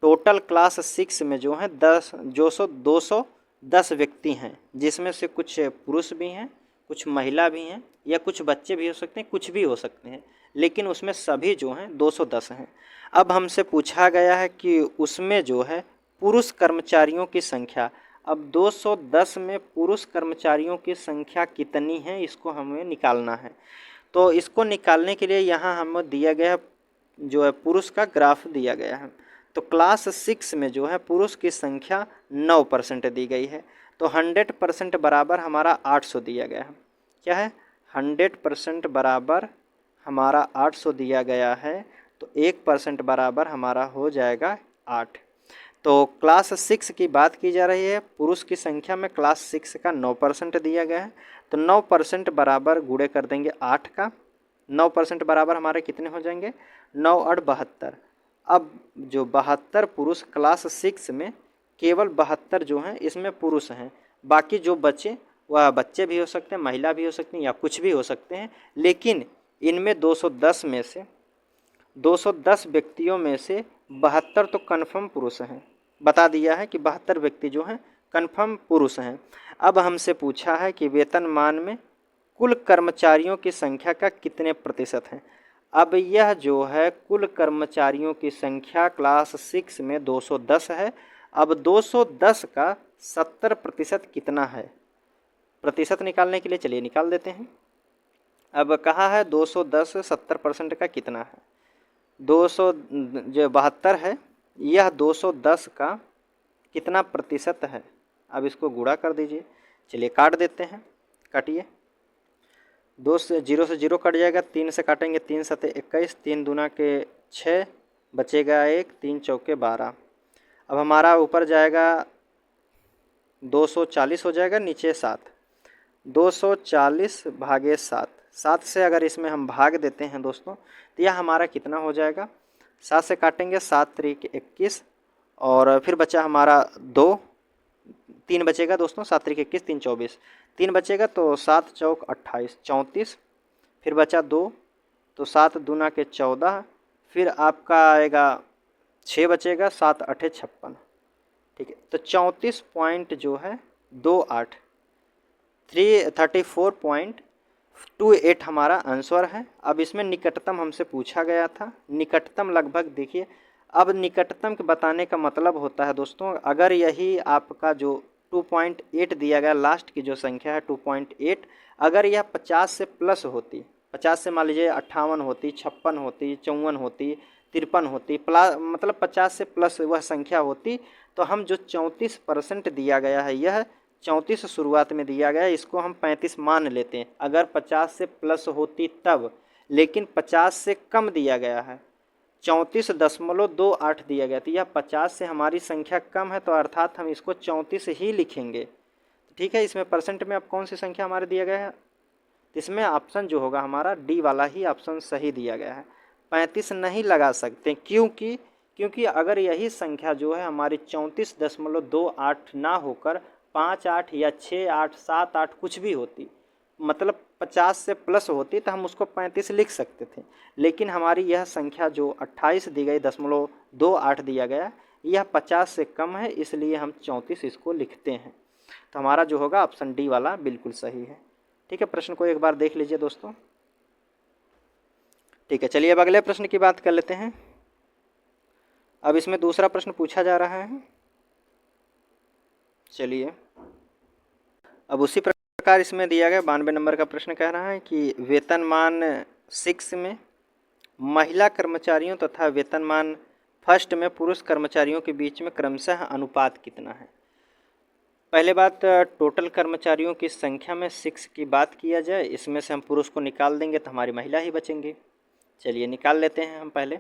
टोटल क्लास 6 में जो है 210 व्यक्ति हैं, जिसमें से कुछ पुरुष भी हैं, कुछ महिला भी हैं, या कुछ बच्चे भी हो सकते हैं, कुछ भी हो सकते हैं, लेकिन उसमें सभी जो हैं 210 हैं। अब हमसे पूछा गया है कि उसमें जो है पुरुष कर्मचारियों की संख्या। अब 210 में पुरुष कर्मचारियों की संख्या कितनी है, इसको हमें निकालना है। तो इसको निकालने के लिए यहाँ हमें दिया गया जो है पुरुष का ग्राफ दिया गया है। तो क्लास 6 में जो है पुरुष की संख्या 9% दी गई है। तो 100% बराबर हमारा 800 दिया गया है। क्या है, 100% बराबर हमारा 800 दिया गया है। तो 1% बराबर हमारा हो जाएगा 8। तो क्लास 6 की बात की जा रही है, पुरुष की संख्या में क्लास 6 का 9% दिया गया है। तो 9% बराबर गुणे कर देंगे 8 का, 9% बराबर हमारे कितने हो जाएंगे, 9 और 72। अब जो 72 पुरुष क्लास 6 में केवल 72 जो हैं इसमें पुरुष हैं, बाकी जो बच्चे वह बच्चे भी हो सकते हैं, महिला भी हो सकती हैं, या कुछ भी हो सकते हैं। लेकिन इनमें 210 व्यक्तियों में से 72 तो कन्फर्म पुरुष हैं, बता दिया है कि 72 व्यक्ति जो हैं कन्फर्म पुरुष हैं। अब हमसे पूछा है कि वेतनमान में कुल कर्मचारियों की संख्या का कितने प्रतिशत है। अब यह जो है कुल कर्मचारियों की संख्या क्लास 6 में 210 है। अब 210 का 70% कितना है, प्रतिशत निकालने के लिए चलिए निकाल देते हैं। अब कहा है 210 70% का कितना है, 200 जो 72 है, यह 210 का कितना प्रतिशत है। अब इसको गुणा कर दीजिए, चलिए काट देते हैं, काटिए। 2 से 0 कट जाएगा, 3 से काटेंगे, 3 सते 21, 3 दूना के 6, बचेगा 1, 3 चौके 12। अब हमारा ऊपर जाएगा 240 हो जाएगा, नीचे 7, 240 भागे 7, 7 से अगर इसमें हम भाग देते हैं दोस्तों तो यह हमारा कितना हो जाएगा, 7 से काटेंगे, 7 त्रिक 21, और फिर बचा हमारा 2, 3 बचेगा दोस्तों, 7 त्रिक 21, 3 24, 3 बचेगा, तो 7 चौक 28 34, फिर बचा 2, तो 7 दूना के 14, फिर आपका आएगा 6 बचेगा, 7 8 56, ठीक है। तो 34 पॉइंट जो है 28 34.28 हमारा आंसर है। अब इसमें निकटतम हमसे पूछा गया था, निकटतम लगभग देखिए। अब निकटतम के बताने का मतलब होता है दोस्तों, अगर यही आपका जो 2.8 दिया गया लास्ट की जो संख्या है 2.8, अगर यह 50 से प्लस होती, 50 से मान लीजिए 58 होती, 56 होती, 54 होती, 53 होती, मतलब 50 से प्लस वह संख्या होती, तो हम जो 34% दिया गया है, यह 34 शुरुआत में दिया गया है, इसको हम 35 मान लेते हैं अगर 50 से प्लस होती तब। लेकिन 50 से कम दिया गया है, 34.28 दिया गया, तो यह 50 से हमारी संख्या कम है, तो अर्थात हम इसको 34 ही लिखेंगे। ठीक है, इसमें परसेंट में अब कौन सी संख्या हमारे दिया गया है, इसमें ऑप्शन जो होगा हमारा डी वाला ही ऑप्शन सही दिया गया है। 35 नहीं लगा सकते, क्योंकि अगर यही संख्या जो है हमारी 34.28 ना होकर 5 8 या 6 8 7 8 कुछ भी होती, मतलब 50 से प्लस होती तो हम उसको 35 लिख सकते थे। लेकिन हमारी यह संख्या जो 28 दी गई 0.28 दिया गया, यह 50 से कम है, इसलिए हम 34 इसको लिखते हैं। तो हमारा जो होगा ऑप्शन डी वाला बिल्कुल सही है। ठीक है, प्रश्न को एक बार देख लीजिए दोस्तों। ठीक है, चलिए अब अगले प्रश्न की बात कर लेते हैं। अब इसमें दूसरा प्रश्न पूछा जा रहा है। चलिए अब उसी प्रकार इसमें दिया गया 92 नंबर का प्रश्न कह रहा है कि वेतनमान 6 में महिला कर्मचारियों तथा वेतनमान फर्स्ट में पुरुष कर्मचारियों के बीच में क्रमशः अनुपात कितना है। पहले बात, टोटल कर्मचारियों की संख्या में 6 की बात किया जाए, इसमें से हम पुरुष को निकाल देंगे तो हमारी महिला ही बचेंगी। चलिए निकाल लेते हैं हम पहले।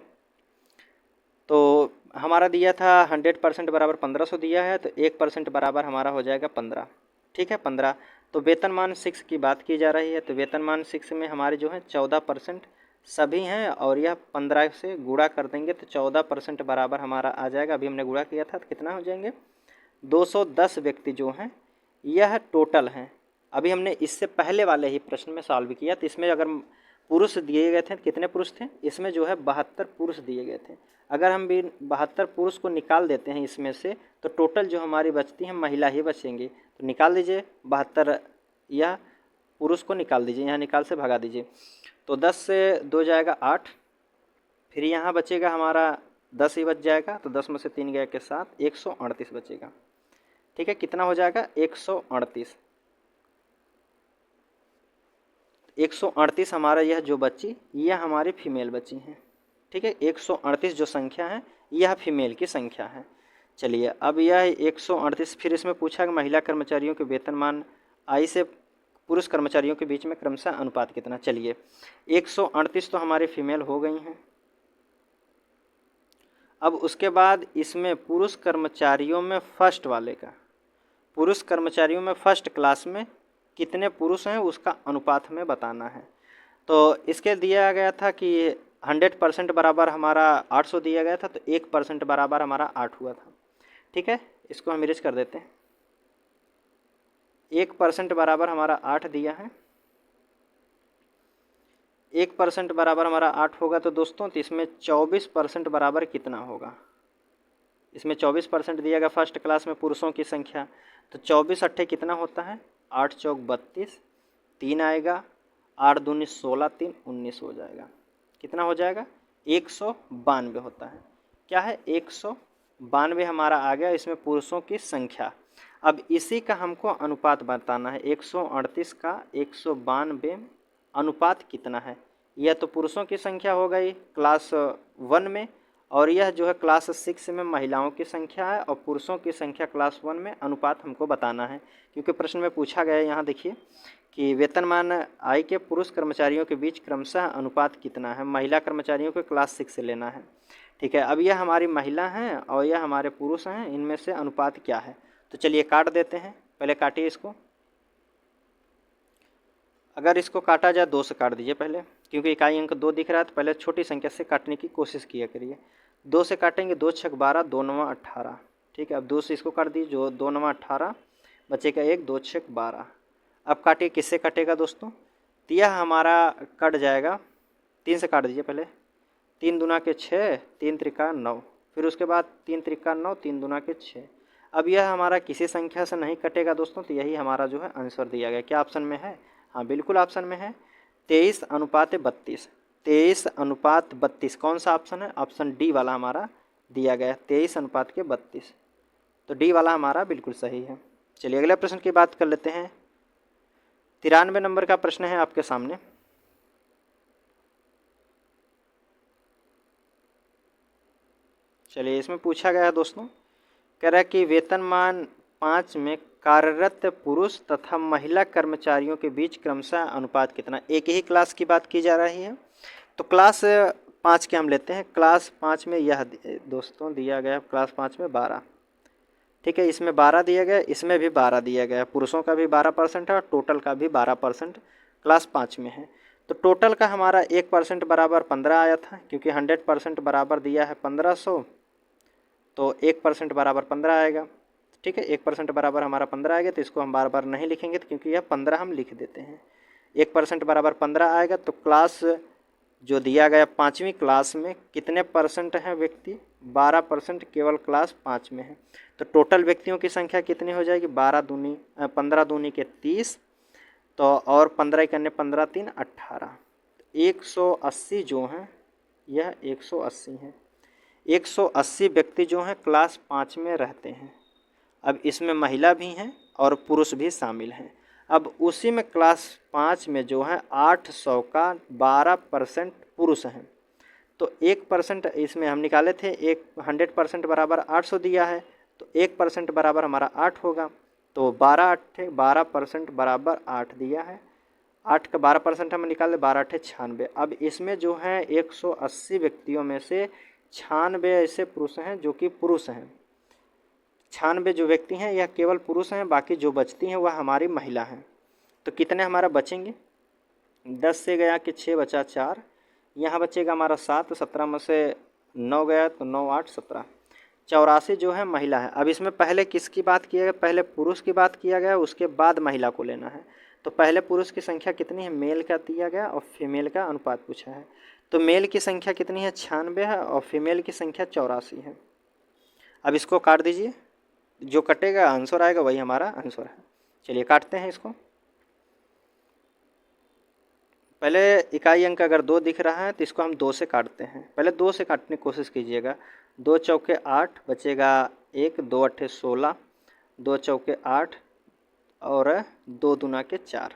तो हमारा दिया था 100% बराबर 1500 दिया है, तो 1% बराबर हमारा हो जाएगा 15। ठीक है 15। तो वेतनमान 6 की बात की जा रही है, तो वेतनमान 6 में हमारे जो है 14% सभी हैं, और यह 15 से गुणा कर देंगे तो 14% बराबर हमारा आ जाएगा। अभी हमने गुणा किया था तो कितना हो जाएंगे, 210 व्यक्ति जो हैं यह टोटल हैं। अभी हमने इससे पहले वाले ही प्रश्न में सॉल्व किया, तो इसमें अगर पुरुष दिए गए थे, कितने पुरुष थे इसमें, जो है 72 पुरुष दिए गए थे। अगर हम भी 72 पुरुष को निकाल देते हैं इसमें से, तो टोटल जो हमारी बचती हैं महिला ही बचेंगी। तो निकाल दीजिए 72, यह पुरुष को निकाल दीजिए, यहाँ निकाल से भगा दीजिए, तो 10 से 2 जाएगा 8, फिर यहाँ बचेगा हमारा 10 ही बच जाएगा, तो 10 में से 3 गया के साथ 138 बचेगा। ठीक है, कितना हो जाएगा 138। 138 हमारा यह जो बच्ची, यह हमारी फीमेल बच्ची हैं। ठीक है, 138 जो संख्या है यह फीमेल की संख्या है। चलिए अब यह 138, फिर इसमें पूछा कि महिला कर्मचारियों के वेतनमान आई से पुरुष कर्मचारियों के बीच में क्रमशः अनुपात कितना। चलिए 138 तो हमारी फीमेल हो गई हैं। अब उसके बाद इसमें पुरुष कर्मचारियों में फर्स्ट वाले का, पुरुष कर्मचारियों में फर्स्ट क्लास में कितने पुरुष हैं उसका अनुपात हमें बताना है। तो इसके दिया गया था कि 100% बराबर हमारा 800 दिया गया था, तो 1% बराबर हमारा 8 हुआ था। ठीक है, इसको हम इरेज कर देते हैं। 1% बराबर हमारा 8 दिया है, 1% बराबर हमारा 8 होगा, तो दोस्तों तो इसमें 24% बराबर कितना होगा। इसमें 24% दिया गया फर्स्ट क्लास में पुरुषों की संख्या, तो 24 अट्ठे कितना होता है, 8 चौक 32, 3 आएगा, 8 दूनी 16, 3 19 हो जाएगा। कितना हो जाएगा 192 होता है। क्या है 192 हमारा आ गया इसमें पुरुषों की संख्या। अब इसी का हमको अनुपात बताना है, 138 का 192 अनुपात कितना है। यह तो पुरुषों की संख्या हो गई क्लास 1 में, और यह जो है क्लास 6 में महिलाओं की संख्या है, और पुरुषों की संख्या क्लास 1 में। अनुपात हमको बताना है क्योंकि प्रश्न में पूछा गया है, यहाँ देखिए कि वेतनमान आय के पुरुष कर्मचारियों के बीच क्रमशः अनुपात कितना है। महिला कर्मचारियों को क्लास 6 से लेना है। ठीक है, अब यह हमारी महिला हैं और यह हमारे पुरुष हैं, इनमें से अनुपात क्या है। तो चलिए काट देते हैं, पहले काटिए इसको। अगर इसको काटा जाए 2 से काट दीजिए पहले, क्योंकि इकाई अंक 2 दिख रहा है, तो पहले छोटी संख्या से काटने की कोशिश किया करिए। 2 से काटेंगे, 2 छक 12, 2 नवा 18। ठीक है, अब 2 से इसको काट दीजिए, जो 2 नवा 18 बचेगा 1, 2 छक 12। अब काटिए, किससे कटेगा दोस्तों, तो यह हमारा कट जाएगा, 3 से काट दीजिए पहले। 3 दूना के 6, 3 त्रिका 9, फिर उसके बाद 3 त्रिका 9, 3 दूना के 6। अब यह हमारा किसी संख्या से नहीं कटेगा दोस्तों, तो यही हमारा जो है आंसर दिया गया। क्या ऑप्शन में है, हाँ बिल्कुल ऑप्शन में है, 23:32। 23:32 कौन सा ऑप्शन है, ऑप्शन डी वाला हमारा दिया गया, 23:32। तो डी वाला हमारा बिल्कुल सही है। चलिए अगले प्रश्न की बात कर लेते हैं। 93 नंबर का प्रश्न है आपके सामने। चलिए इसमें पूछा गया है दोस्तों, कह रहा है कि वेतनमान 5 में कार्यरत पुरुष तथा महिला कर्मचारियों के बीच क्रमशः अनुपात कितना। एक ही क्लास की बात की जा रही है, तो क्लास 5 के हम लेते हैं। क्लास 5 में यह दोस्तों दिया गया, क्लास 5 में 12। ठीक है, इसमें 12 दिया गया, इसमें भी 12 दिया गया, पुरुषों का भी 12% है और टोटल का भी 12% क्लास 5 में है। तो टोटल का हमारा 1% बराबर 15 आया था, क्योंकि 100% बराबर दिया है 1500, तो 1% बराबर 15 आएगा। ठीक है। 1% बराबर हमारा 15 आएगा, तो इसको हम बार बार नहीं लिखेंगे क्योंकि यह 15 हम लिख देते हैं। 1% बराबर 15 आएगा, तो क्लास जो दिया गया 5वीं क्लास में कितने परसेंट हैं व्यक्ति? 12% केवल क्लास 5 में है। तो टोटल व्यक्तियों की संख्या कितनी हो जाएगी? 15 दूनी के 30, तो और 15 करने 15 3 18। 180 जो हैं, यह 180 हैं। 180 व्यक्ति जो हैं क्लास 5 में रहते हैं। अब इसमें महिला भी हैं और पुरुष भी शामिल हैं। अब उसी में क्लास 5 में जो है 800 का 12% पुरुष हैं। तो 1% इसमें हम निकाले थे, 100% बराबर 800 दिया है, तो 1% बराबर हमारा 8 होगा। तो 12% बराबर 8 दिया है। 8 का 12% हम निकाले, 12 8 96। अब इसमें जो है 180 व्यक्तियों में से 96 ऐसे पुरुष हैं जो कि पुरुष हैं। 96 जो व्यक्ति हैं यह केवल पुरुष हैं, बाकी जो बचती हैं वह हमारी महिला हैं। तो कितने हमारा बचेंगे? 10 से गया कि 6 बचा 4, यहाँ बचेगा हमारा 7, 17 में से 9 गया तो 9 8 17, 84 जो है महिला है। अब इसमें पहले किसकी बात किया गया? पहले पुरुष की बात किया गया, उसके बाद महिला को लेना है। तो पहले पुरुष की संख्या कितनी है? मेल का दिया गया और फीमेल का अनुपात पूछा है। तो मेल की संख्या कितनी है? 96 है और फीमेल की संख्या 84 है। अब इसको काट दीजिए, जो कटेगा आंसर आएगा वही हमारा आंसर है। चलिए काटते हैं इसको। पहले इकाई अंक अगर 2 दिख रहा है तो इसको हम 2 से काटते हैं। पहले 2 से काटने की कोशिश कीजिएगा। 2 चौके 8 बचेगा 1, 2 अट्ठे 16, 2 चौके 8 और 2 दूना के 4।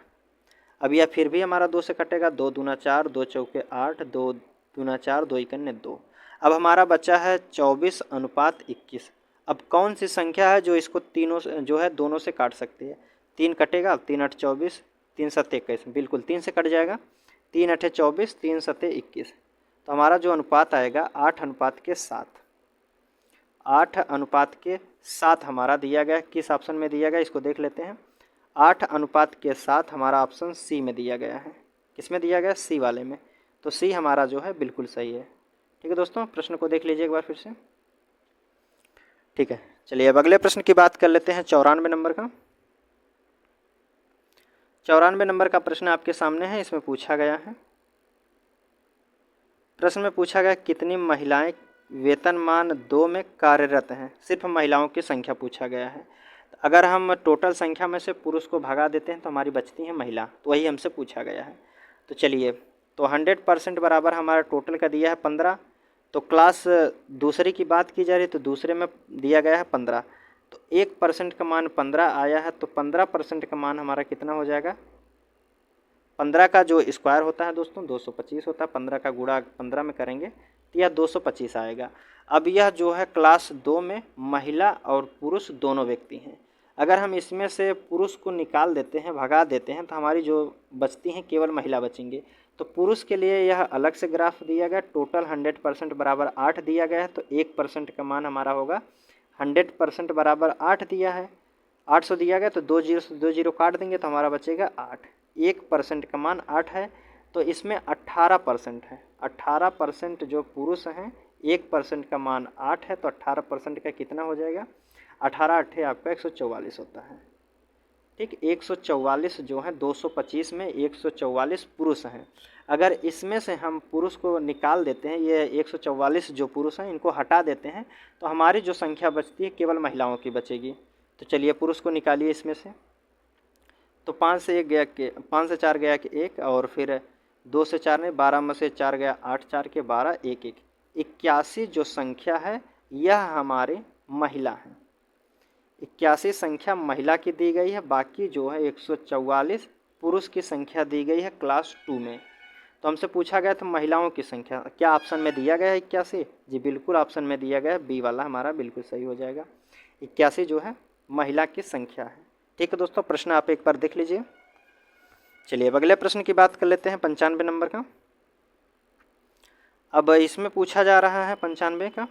अब यह फिर भी हमारा 2 से कटेगा। 2 दूना 4, 2 चौके 8, 2 दूना 4, 2 इकन्ने 2। अब हमारा बचा है 24:21। अब कौन सी संख्या है जो इसको तीनों से जो है दोनों से काट सकती है? 3 कटेगा, 3 8 24, 3 7 21, बिल्कुल 3 से कट जाएगा। 3 8 24, 3 7 21। तो हमारा जो अनुपात आएगा 8:7। 8:7 हमारा दिया गया। किस ऑप्शन में दिया गया इसको देख लेते हैं। 8:7 हमारा ऑप्शन सी में दिया गया है। किस में दिया गया? सी वाले में। तो सी हमारा जो है बिल्कुल सही है। ठीक है दोस्तों, प्रश्न को देख लीजिए एक बार फिर से। ठीक है, चलिए अब अगले प्रश्न की बात कर लेते हैं। 94 नंबर का 94 नंबर का प्रश्न आपके सामने है। इसमें पूछा गया है, प्रश्न में पूछा गया कितनी महिलाएं वेतनमान 2 में कार्यरत हैं। सिर्फ महिलाओं की संख्या पूछा गया है। अगर हम टोटल संख्या में से पुरुष को भगा देते हैं तो हमारी बचती है महिला, तो वही हमसे पूछा गया है। तो चलिए, तो 100% बराबर हमारा टोटल का दिया है 15। तो क्लास दूसरे की बात की जा रही है तो दूसरे में दिया गया है 15। तो 1% का मान 15 आया है, तो 15% का मान हमारा कितना हो जाएगा? 15 का जो स्क्वायर होता है दोस्तों 225 होता है। 15 का गुणा 15 में करेंगे तो यह 225 आएगा। अब यह जो है क्लास 2 में महिला और पुरुष दोनों व्यक्ति हैं। अगर हम इसमें से पुरुष को निकाल देते हैं, भगा देते हैं, तो हमारी जो बचती हैं केवल महिला बचेंगे। तो पुरुष के लिए यह अलग से ग्राफ दिया गया। टोटल 100% बराबर 8 दिया गया है, तो 1% का मान हमारा होगा 100% बराबर 8 दिया है। 800 दिया गया तो 2 जीरो से 2 जीरो काट देंगे तो हमारा बचेगा 8। 1% का मान 8 है, तो इसमें 18% है। 18% जो पुरुष हैं, 1% का मान 8 है, तो 18% का कितना हो जाएगा? 18 अट्ठे आपका 144 होता है। ठीक, 144 जो है 225 में 144 पुरुष हैं। अगर इसमें से हम पुरुष को निकाल देते हैं, ये 144 जो पुरुष हैं इनको हटा देते हैं, तो हमारी जो संख्या बचती है केवल महिलाओं की बचेगी। तो चलिए पुरुष को निकालिए इसमें से। तो 5 से 1 गया कि 5 से 4 गया कि 1, और फिर 2 से 4 नहीं, 12 में से 4 गया 8, 4 के 12, 1 1, 81 जो संख्या है यह हमारी महिला है। 81 संख्या महिला की दी गई है, बाकी जो है 144 पुरुष की संख्या दी गई है क्लास 2 में। तो हमसे पूछा गया था महिलाओं की संख्या, क्या ऑप्शन में दिया गया है 81? जी बिल्कुल ऑप्शन में दिया गया है, बी वाला हमारा बिल्कुल सही हो जाएगा। 81 जो है महिला की संख्या है। ठीक है दोस्तों, प्रश्न आप एक बार देख लीजिए। चलिए अब अगले प्रश्न की बात कर लेते हैं 95 नंबर का। अब इसमें पूछा जा रहा है 95 का,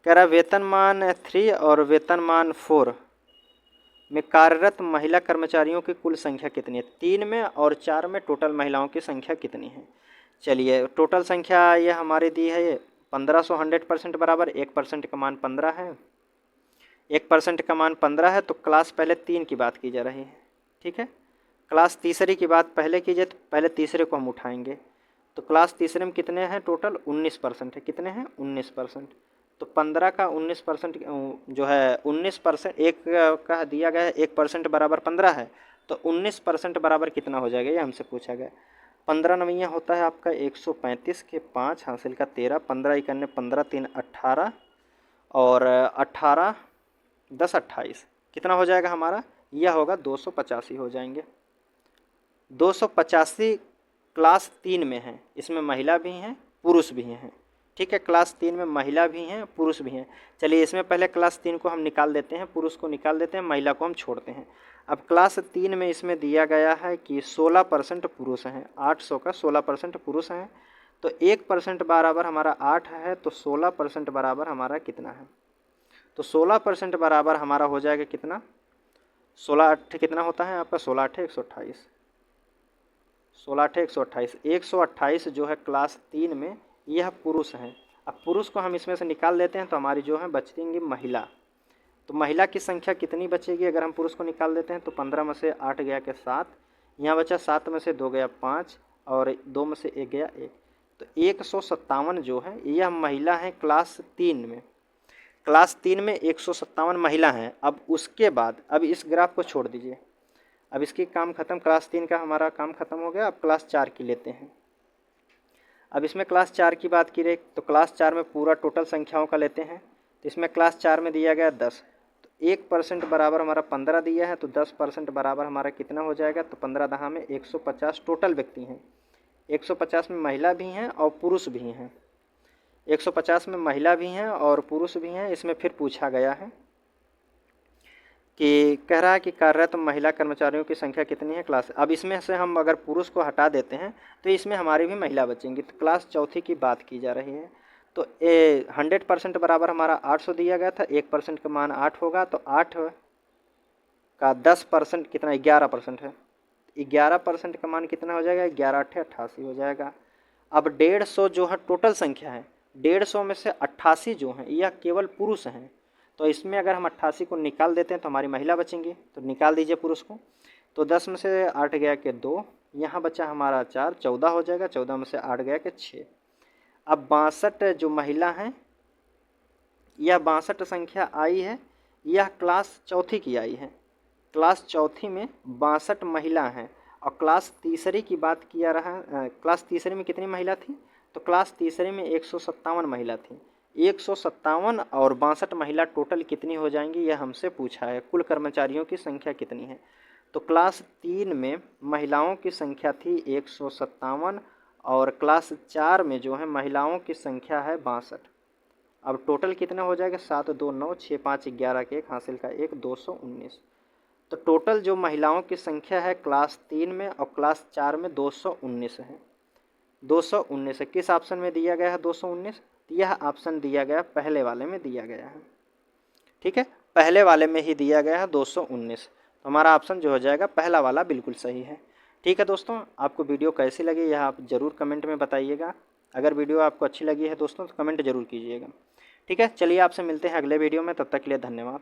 कह रहा वेतनमान 3 और वेतनमान 4 में कार्यरत महिला कर्मचारियों की कुल संख्या कितनी है? 3 में और 4 में टोटल महिलाओं की संख्या कितनी है? चलिए टोटल संख्या यह हमारी दी है 1500 100% बराबर 1% का मान 15 है, 1% का मान 15 है। तो क्लास पहले 3 की बात की जा रही है, ठीक है। क्लास तीसरी की बात पहले की जाए तो पहले तीसरे को हम उठाएंगे। तो क्लास तीसरे में कितने हैं टोटल? 19% है। कितने हैं? 19%। तो 15 का 19% जो है 19%, एक का दिया गया है 1% बराबर 15 है, तो 19% बराबर कितना हो जाएगा, ये हमसे पूछा गया। 15 नवैया होता है आपका 135 के 5 हासिल का 13, 15 इकन्ने 15 3 18 और 18 10 28, कितना हो जाएगा हमारा? यह होगा 285 हो जाएंगे। 285 क्लास 3 में है, इसमें महिला भी हैं पुरुष भी हैं, ठीक है। क्लास 3 में महिला भी हैं पुरुष भी हैं। चलिए इसमें पहले क्लास 3 को हम निकाल देते हैं, पुरुष को निकाल देते हैं, महिला को हम छोड़ते हैं। अब क्लास 3 में इसमें दिया गया है कि 16% पुरुष हैं, 800 का 16% पुरुष हैं। तो 1% बराबर हमारा 8 है, तो 16% बराबर हमारा कितना है? तो 16% बराबर हमारा हो जाएगा कितना? 16 8 कितना होता है आपका? 16 8 128, 16 8 128, 128 जो है क्लास 3 में यह पुरुष हैं। अब पुरुष को हम इसमें से निकाल देते हैं तो हमारी जो है बचेंगी महिला। तो महिला की संख्या कितनी बचेगी अगर हम पुरुष को निकाल देते हैं? तो 15 में से 8 गया के 7, यहाँ बचा 7 में से 2 गया 5 और 2 में से 1 गया 1। तो 157 जो है यह महिला है क्लास 3 में। क्लास 3 में 157 महिला हैं। अब उसके बाद अब इस ग्राफ को छोड़ दीजिए, अब इसकी काम खत्म, क्लास 3 का हमारा काम खत्म हो गया। अब क्लास 4 की लेते हैं। अब इसमें क्लास 4 की बात की रही तो क्लास 4 में पूरा टोटल संख्याओं का लेते हैं। तो इसमें क्लास 4 में दिया गया 10, तो 1% बराबर हमारा 15 दिया है, तो 10% बराबर हमारा कितना हो जाएगा? तो 15 दहा में 150 टोटल व्यक्ति हैं। 150 में महिला भी हैं और पुरुष भी हैं, 150 में महिला भी हैं और पुरुष भी हैं। इसमें फिर पूछा गया है कि कह रहा है कि कार्यरत महिला कर्मचारियों की संख्या कितनी है क्लास। अब इसमें से हम अगर पुरुष को हटा देते हैं तो इसमें हमारी भी महिला बचेंगी। तो क्लास चौथी की बात की जा रही है। तो 100% बराबर हमारा 800 दिया गया था, 1% का मान 8 होगा, तो 8 का 10% कितना? 11% है। 11% का मान कितना हो जाएगा? 11 8 88 हो जाएगा। अब 150 जो है टोटल संख्या है, 150 में से 88 जो हैं यह केवल पुरुष हैं। तो इसमें अगर हम 88 को निकाल देते हैं तो हमारी महिला बचेंगी। तो निकाल दीजिए पुरुष को। तो 10 में से 8 गया कि 2, यहाँ बचा हमारा 4, 14 हो जाएगा। 14 में से 8 गया कि 6। अब 62 जो महिला हैं, यह 62 संख्या आई है, यह क्लास चौथी की आई है। क्लास चौथी में 62 महिला हैं। और क्लास तीसरी की बात किया रहा, क्लास तीसरी में कितनी महिला थी? तो क्लास तीसरी में 157 महिला थी। 157 और 62 महिला टोटल कितनी हो जाएंगी, यह हमसे पूछा है। कुल कर्मचारियों की संख्या कितनी है? तो क्लास 3 में महिलाओं की संख्या थी 157 और क्लास 4 में जो है महिलाओं की संख्या है 62। अब टोटल कितना हो जाएगा? 7 2 9 6 5 11 के 1 हासिल का 1 219। तो टोटल जो महिलाओं की संख्या है क्लास 3 में और क्लास 4 में 219 है। 219 है। किस ऑप्शन में दिया गया है 219? यह ऑप्शन दिया गया पहले वाले में दिया गया है, ठीक है। पहले वाले में ही दिया गया है 219। तो हमारा ऑप्शन जो हो जाएगा पहला वाला बिल्कुल सही है, ठीक है। दोस्तों आपको वीडियो कैसी लगी यह आप ज़रूर कमेंट में बताइएगा। अगर वीडियो आपको अच्छी लगी है दोस्तों तो कमेंट ज़रूर कीजिएगा, ठीक है। चलिए आपसे मिलते हैं अगले वीडियो में, तब तक के लिए धन्यवाद।